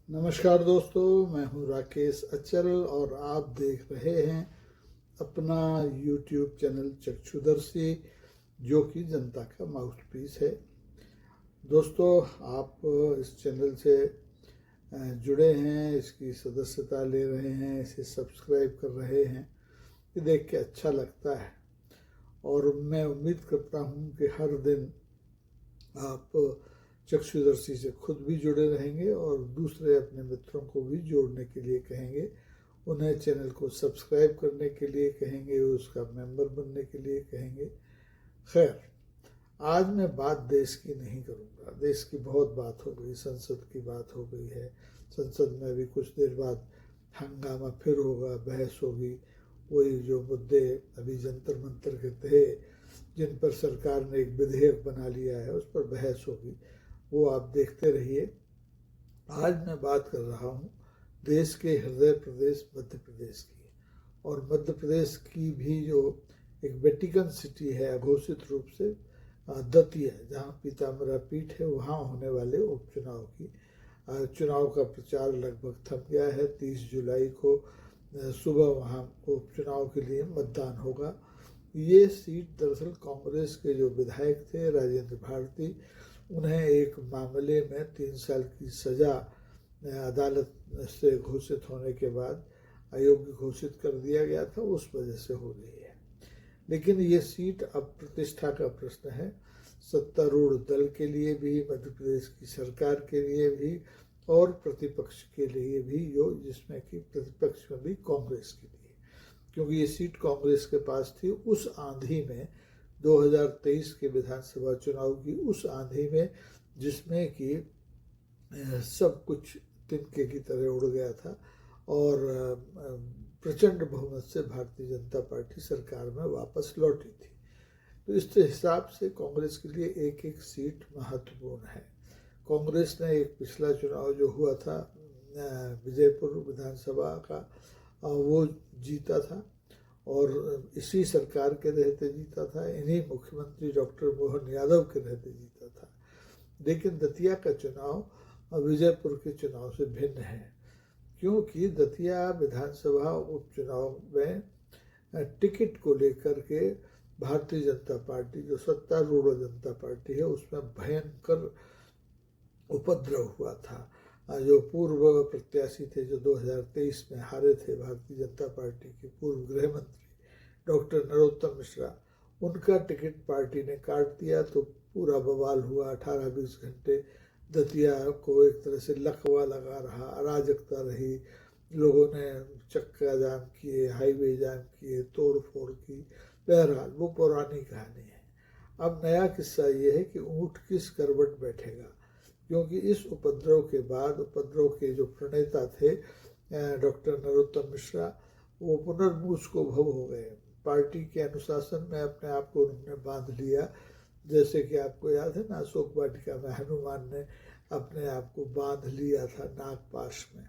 नमस्कार दोस्तों, मैं हूं राकेश अचल और आप देख रहे हैं अपना YouTube चैनल चक्षुदर्शी, जो कि जनता का माउथपीस है। दोस्तों, आप इस चैनल से जुड़े हैं, इसकी सदस्यता ले रहे हैं, इसे सब्सक्राइब कर रहे हैं, ये देख के अच्छा लगता है। और मैं उम्मीद करता हूं कि हर दिन आप चक्षुदर्शी से खुद भी जुड़े रहेंगे और दूसरे अपने मित्रों को भी जोड़ने के लिए कहेंगे, उन्हें चैनल को सब्सक्राइब करने के लिए कहेंगे, उसका मेंबर बनने के लिए कहेंगे। खैर, आज मैं बात देश की नहीं करूँगा। देश की बहुत बात हो गई, संसद की बात हो गई है। संसद में भी कुछ देर बाद हंगामा फिर होगा, बहस होगी। वही जो मुद्दे अभी जंतर मंतर के थे, जिन पर सरकार ने एक विधेयक बना लिया है, उस पर बहस होगी, वो आप देखते रहिए। आज मैं बात कर रहा हूँ देश के हृदय प्रदेश मध्य प्रदेश की, और मध्य प्रदेश की भी जो एक वेटिकन सिटी है अघोषित रूप से, दतिया, जहाँ पीताम्बरा पीठ है, वहाँ होने वाले उपचुनाव की। चुनाव का प्रचार लगभग थम गया है। 30 जुलाई को सुबह वहाँ उपचुनाव के लिए मतदान होगा। ये सीट दरअसल कांग्रेस के जो विधायक थे राजेंद्र भारती, उन्हें एक मामले में 3 साल की सज़ा अदालत से घोषित होने के बाद अयोग्य घोषित कर दिया गया था, उस वजह से हो रही है। लेकिन ये सीट अब प्रतिष्ठा का प्रश्न है, सत्तारूढ़ दल के लिए भी, मध्य प्रदेश की सरकार के लिए भी, और प्रतिपक्ष के लिए भी, जो जिसमें कि प्रतिपक्ष में भी कांग्रेस के लिए, क्योंकि ये सीट कांग्रेस के पास थी। उस आंधी में 2023 के विधानसभा चुनाव की उस आंधी में, जिसमें कि सब कुछ तिनके की तरह उड़ गया था और प्रचंड बहुमत से भारतीय जनता पार्टी सरकार में वापस लौटी थी। तो इस हिसाब से कांग्रेस के लिए एक एक सीट महत्वपूर्ण है। कांग्रेस ने एक पिछला चुनाव जो हुआ था विजयपुर विधानसभा का, वो जीता था, और इसी सरकार के रहते जीता था, इन्हीं मुख्यमंत्री डॉक्टर मोहन यादव के रहते जीता था। लेकिन दतिया का चुनाव विजयपुर के चुनाव से भिन्न है, क्योंकि दतिया विधानसभा उपचुनाव में टिकट को लेकर के भारतीय जनता पार्टी, जो सत्तारूढ़ जनता पार्टी है, उसमें भयंकर उपद्रव हुआ था। जो पूर्व प्रत्याशी थे, जो 2023 में हारे थे, भारतीय जनता पार्टी के पूर्व गृह मंत्री डॉक्टर नरोत्तम मिश्रा, उनका टिकट पार्टी ने काट दिया। तो पूरा बवाल हुआ। 18-20 घंटे दतिया को एक तरह से लकवा लगा रहा, अराजकता रही। लोगों ने चक्का जाम किए, हाईवे जाम किए, तोड़ फोड़ की। बहरहाल वो पुरानी कहानी है। अब नया किस्सा ये है कि ऊँट किस करवट बैठेगा, क्योंकि इस उपद्रव के बाद, उपद्रव के जो प्रणेता थे डॉक्टर नरोत्तम मिश्रा, वो पुनर्मूस को भव हो गए। पार्टी के अनुशासन में अपने आप को उन्होंने बांध लिया। जैसे कि आपको याद है ना, अशोक वाटिका में हनुमान ने अपने आप को बांध लिया था नागपाश में।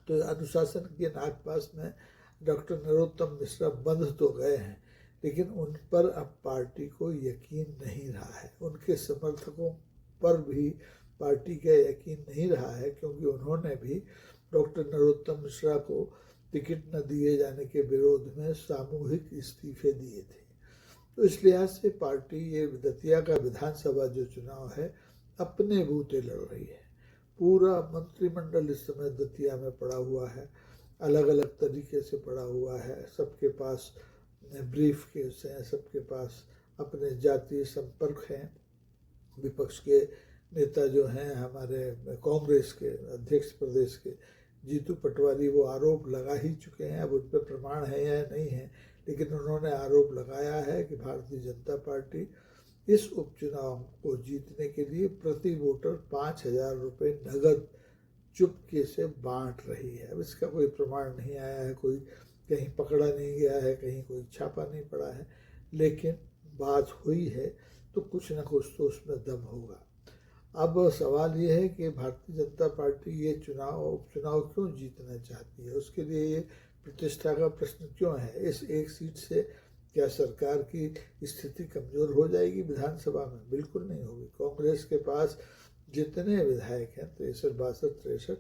तो अनुशासन के नागपाश में डॉक्टर नरोत्तम मिश्रा बंध तो गए हैं, लेकिन उन पर अब पार्टी को यकीन नहीं रहा है। उनके समर्थकों पर भी पार्टी का यकीन नहीं रहा है, क्योंकि उन्होंने भी डॉक्टर नरोत्तम मिश्रा को टिकट न दिए जाने के विरोध में सामूहिक इस्तीफे दिए थे। तो इस लिहाज से पार्टी ये दतिया का विधानसभा जो चुनाव है, अपने बूते लड़ रही है। पूरा मंत्रिमंडल इस समय दतिया में पड़ा हुआ है, अलग अलग तरीके से पड़ा हुआ है। सबके पास ब्रीफ केस हैं, सबके पास अपने जातीय संपर्क हैं। विपक्ष के नेता जो हैं हमारे कांग्रेस के अध्यक्ष प्रदेश के जीतू पटवारी, वो आरोप लगा ही चुके हैं। अब उन पर प्रमाण है या नहीं है, लेकिन उन्होंने आरोप लगाया है कि भारतीय जनता पार्टी इस उपचुनाव को जीतने के लिए प्रति वोटर 5,000 रुपये नगद चुपके से बांट रही है। अब इसका कोई प्रमाण नहीं आया है, कोई कहीं पकड़ा नहीं गया है, कहीं कोई छापा नहीं पड़ा है, लेकिन बात हुई है तो कुछ न कुछ तो उसमें दम होगा। अब सवाल ये है कि भारतीय जनता पार्टी ये उपचुनाव क्यों जीतना चाहती है, उसके लिए ये प्रतिष्ठा का प्रश्न क्यों है। इस एक सीट से क्या सरकार की स्थिति कमज़ोर हो जाएगी विधानसभा में? बिल्कुल नहीं होगी। कांग्रेस के पास जितने विधायक हैं 63, 62, 63,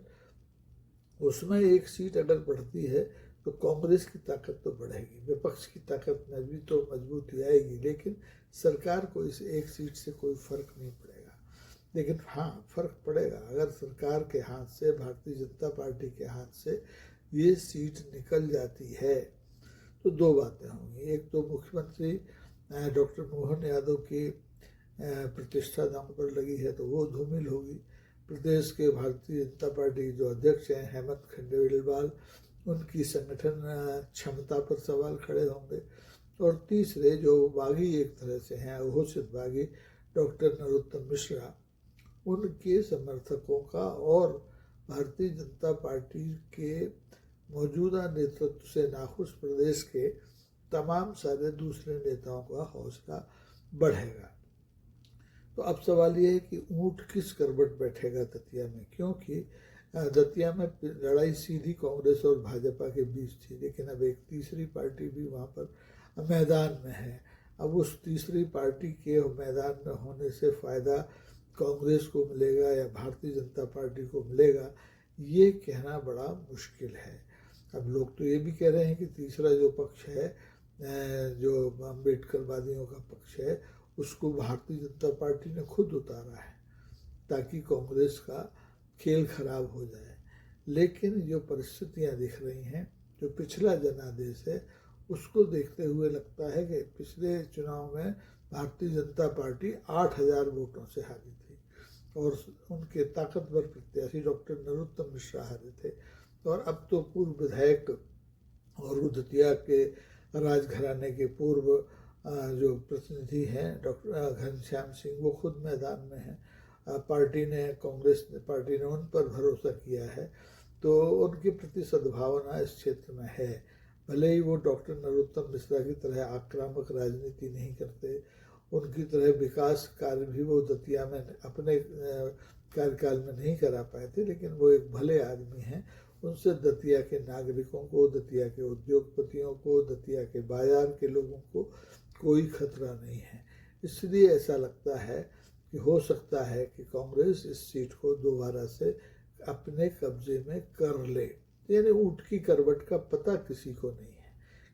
उसमें एक सीट अगर बढ़ती है तो कांग्रेस की ताकत तो बढ़ेगी, विपक्ष की ताकत में भी तो मजबूती आएगी, लेकिन सरकार को इस एक सीट से कोई फर्क नहीं पड़ेगा। लेकिन हाँ, फर्क पड़ेगा अगर सरकार के हाथ से, भारतीय जनता पार्टी के हाथ से ये सीट निकल जाती है तो दो बातें होंगी। एक तो मुख्यमंत्री डॉक्टर मोहन यादव की प्रतिष्ठा दांव पर लगी है तो वो धूमिल होगी। प्रदेश के भारतीय जनता पार्टी के जो अध्यक्ष हैं हेमंत खंडेलवाल, उनकी संगठन क्षमता पर सवाल खड़े होंगे। और तीसरे जो बागी एक तरह से हैं, घोषित बागी डॉक्टर नरोत्तम मिश्रा, उनके समर्थकों का और भारतीय जनता पार्टी के मौजूदा नेतृत्व से नाखुश प्रदेश के तमाम सारे दूसरे नेताओं का हौसला बढ़ेगा। तो अब सवाल ये है कि ऊंट किस करवट बैठेगा दतिया में, क्योंकि दतिया में लड़ाई सीधी कांग्रेस और भाजपा के बीच थी, लेकिन अब एक तीसरी पार्टी भी वहाँ पर मैदान में है। अब उस तीसरी पार्टी के मैदान में होने से फ़ायदा कांग्रेस को मिलेगा या भारतीय जनता पार्टी को मिलेगा, ये कहना बड़ा मुश्किल है। अब लोग तो ये भी कह रहे हैं कि तीसरा जो पक्ष है, जो अम्बेडकरवादियों का पक्ष है, उसको भारतीय जनता पार्टी ने खुद उतारा है ताकि कांग्रेस का खेल खराब हो जाए। लेकिन जो परिस्थितियां दिख रही हैं, जो पिछला जनादेश है, उसको देखते हुए लगता है कि पिछले चुनाव में भारतीय जनता पार्टी 8000 वोटों से हारी थी और उनके ताकतवर प्रत्याशी डॉक्टर नरोत्तम मिश्रा हारे थे। और अब तो पूर्व विधायक और दतिया के राजघराने के पूर्व जो प्रतिनिधि हैं डॉक्टर घनश्याम सिंह, वो खुद मैदान में हैं। कांग्रेस पार्टी ने उन पर भरोसा किया है, तो उनके प्रति सद्भावना इस क्षेत्र में है। भले ही वो डॉक्टर नरोत्तम मिश्रा की तरह आक्रामक राजनीति नहीं करते, उनकी तरह विकास कार्य भी वो दतिया में अपने कार्यकाल में नहीं करा पाए थे, लेकिन वो एक भले आदमी हैं। उनसे दतिया के नागरिकों को, दतिया के उद्योगपतियों को, दतिया के बाजार के लोगों को कोई खतरा नहीं है। इसलिए ऐसा लगता है कि हो सकता है कि कांग्रेस इस सीट को दोबारा से अपने कब्जे में कर ले। यानी ऊंट की करवट का पता किसी को नहीं है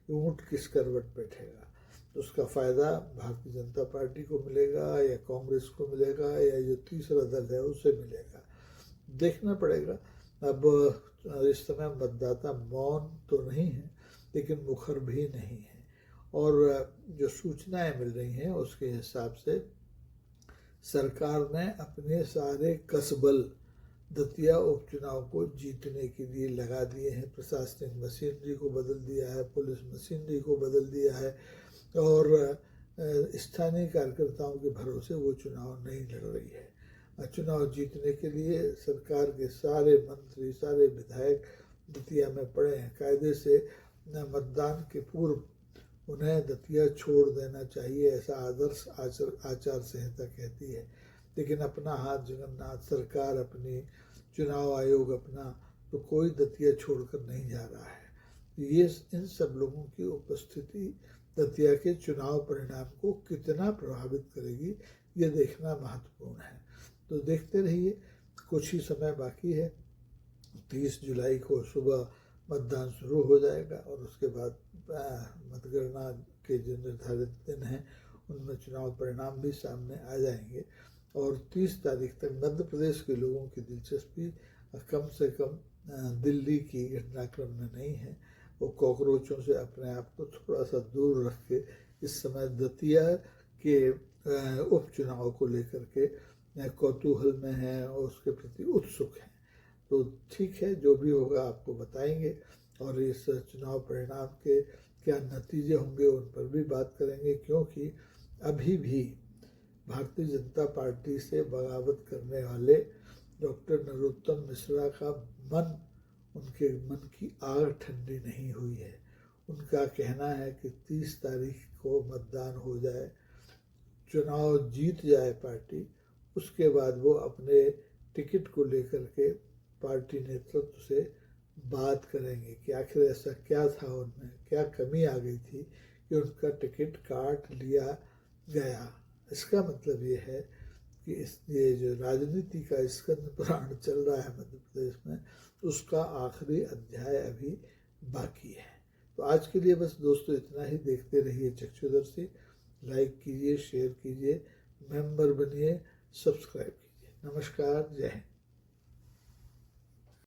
कि ऊंट किस करवट बैठेगा। तो उसका फ़ायदा भारतीय जनता पार्टी को मिलेगा या कांग्रेस को मिलेगा या जो तीसरा दल है उसे मिलेगा, देखना पड़ेगा। अब इस समय मतदाता मौन तो नहीं है, लेकिन मुखर भी नहीं है। और जो सूचनाएं मिल रही हैं उसके हिसाब से सरकार ने अपने सारे कसबल दतिया उपचुनाव को जीतने के लिए लगा दिए हैं। प्रशासनिक मशीनरी को बदल दिया है, पुलिस मशीनरी को बदल दिया है और स्थानीय कार्यकर्ताओं के भरोसे वो चुनाव नहीं लड़ रही है। चुनाव जीतने के लिए सरकार के सारे मंत्री, सारे विधायक दतिया में पड़े हैं। कायदे से मतदान के पूर्व उन्हें दतिया छोड़ देना चाहिए, ऐसा आदर्श आचार संहिता कहती है। लेकिन अपना हाथ जगन्नाथ, सरकार अपनी, चुनाव आयोग अपना, तो कोई दतिया छोड़कर नहीं जा रहा है। ये इन सब लोगों की उपस्थिति दतिया के चुनाव परिणाम को कितना प्रभावित करेगी, ये देखना महत्वपूर्ण है। तो देखते रहिए, कुछ ही समय बाकी है। 30 जुलाई को सुबह मतदान शुरू हो जाएगा और उसके बाद मतगणना के जो निर्धारित दिन हैं उनमें चुनाव परिणाम भी सामने आ जाएंगे। और 30 तारीख तक मध्य प्रदेश के लोगों की दिलचस्पी कम से कम दिल्ली की घटनाक्रम में नहीं है। वो कॉकरोचों से अपने आप को थोड़ा सा दूर रख के इस समय दतिया के उपचुनाव को लेकर के कौतूहल में हैं और उसके प्रति उत्सुक हैं। तो ठीक है, जो भी होगा आपको बताएंगे और इस चुनाव परिणाम के क्या नतीजे होंगे उन पर भी बात करेंगे, क्योंकि अभी भी भारतीय जनता पार्टी से बगावत करने वाले डॉक्टर नरोत्तम मिश्रा का मन, उनके मन की आग ठंडी नहीं हुई है। उनका कहना है कि 30 तारीख को मतदान हो जाए, चुनाव जीत जाए पार्टी, उसके बाद वो अपने टिकट को लेकर के पार्टी नेतृत्व से बात करेंगे कि आखिर ऐसा क्या था, उनमें क्या कमी आ गई थी कि उनका टिकट काट लिया गया। इसका मतलब ये है कि इस ये जो राजनीति का स्कंद पुराण चल रहा है मध्य प्रदेश में, उसका आखिरी अध्याय अभी बाकी है। तो आज के लिए बस दोस्तों इतना ही। देखते रहिए चक्षुदर्शी, लाइक कीजिए, शेयर कीजिए, मेंबर बनिए, सब्सक्राइब कीजिए। नमस्कार, जय हिंद।